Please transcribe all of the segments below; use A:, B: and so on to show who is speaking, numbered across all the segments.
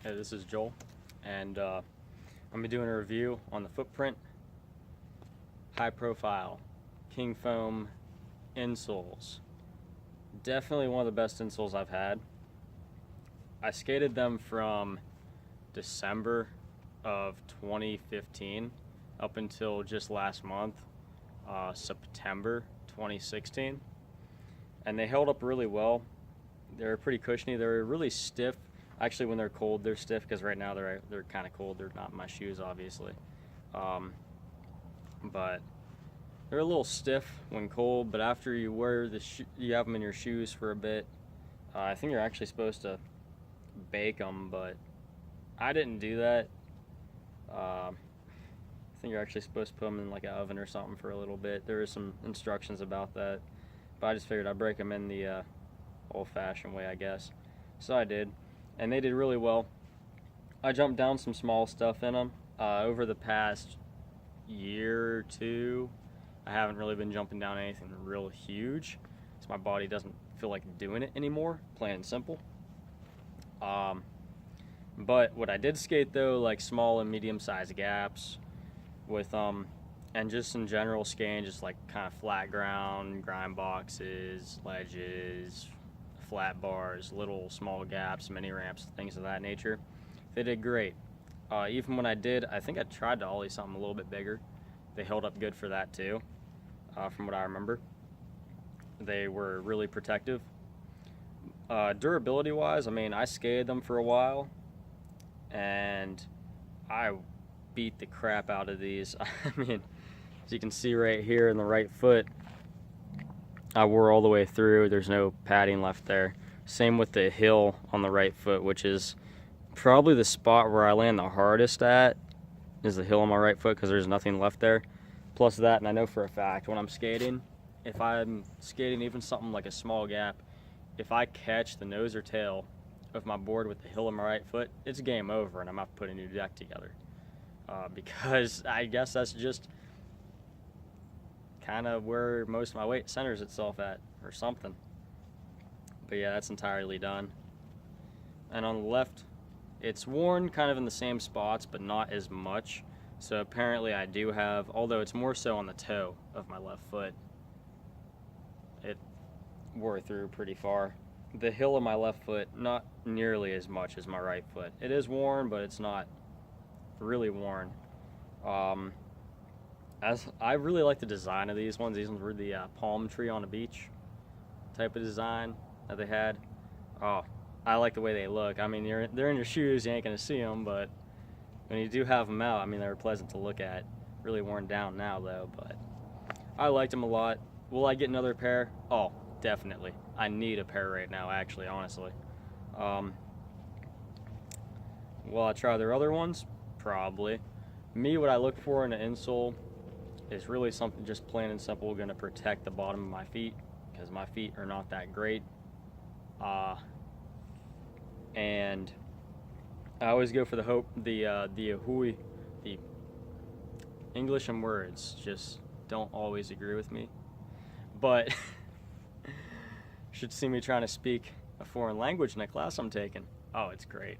A: Hey, this is Joel, and I'm going to be doing a review on the Footprint high profile Kingfoam insoles. Definitely one of the best insoles I've had. I skated them from December of 2015 up until just last month, September 2016, and they held up really well. They were pretty cushiony. They were really stiff. Actually, when they're cold, they're stiff, because right now they're kind of cold. They're not in my shoes, obviously, but they're a little stiff when cold. But after you wear you have them in your shoes for a bit. I think you're actually supposed to bake them, but I didn't do that. I think you're actually supposed to put them in like an oven or something for a little bit. There is some instructions about that, but I just figured I'd break them in the old-fashioned way, I guess. So I did, and they did really well. I jumped down some small stuff in them. Over the past year or two, I haven't really been jumping down anything real huge, so my body doesn't feel like doing it anymore, plain and simple. But what I did skate though, like small and medium-sized gaps with and just in general skating, just like kind of flat ground, grind boxes, ledges, flat bars, little small gaps, mini ramps, things of that nature. They did great. Even when I think I tried to ollie something a little bit bigger. They held up good for that too, from what I remember. They were really protective. Durability wise, I mean, I skated them for a while and I beat the crap out of these. I mean, as you can see right here in the right foot, I wore all the way through. There's no padding left there. Same with the heel on the right foot, which is probably the spot where I land the hardest at, is the heel on my right foot, because there's nothing left there. Plus that, and I know for a fact when I'm skating, if I'm skating even something like a small gap, if I catch the nose or tail of my board with the heel of my right foot, it's game over and I'm have to put a new deck together. Because I guess that's just kind of where most of my weight centers itself at, or something. But yeah, that's entirely done. And on the left, it's worn kind of in the same spots, but not as much. So apparently I do have, although it's more so on the toe of my left foot, it wore through pretty far. The heel of my left foot, not nearly as much as my right foot. It is worn, but it's not really worn. As I really like the design of these ones. These ones were the palm tree on a beach type of design that they had. Oh, I like the way they look. I mean, they're in your shoes, you ain't gonna see them, but when you do have them out, I mean, they're pleasant to look at. Really worn down now though, but I liked them a lot. Will I get another pair? Oh, definitely. I need a pair right now, actually, honestly. Will I try their other ones? Probably. Me, what I look for in an insole is really something just plain and simple going to protect the bottom of my feet, because my feet are not that great. And I always go for the English and words just don't always agree with me. But you should see me trying to speak a foreign language in a class I'm taking. Oh, it's great.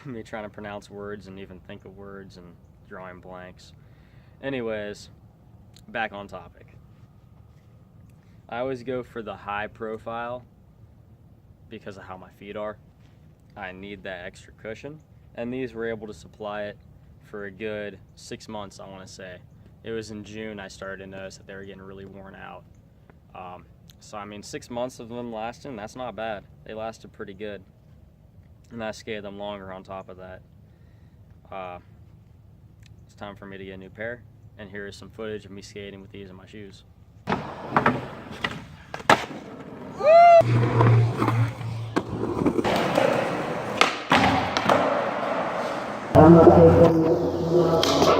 A: Me trying to pronounce words and even think of words and drawing blanks. Anyways, back on topic. I always go for the high profile because of how my feet are. I need that extra cushion, and these were able to supply it for a good 6 months, I want to say. It was in June I started to notice that they were getting really worn out. So I mean, 6 months of them lasting, that's not bad. They lasted pretty good. And I skated them longer on top of that. It's time for me to get a new pair, and here is some footage of me skating with these in my shoes. Woo!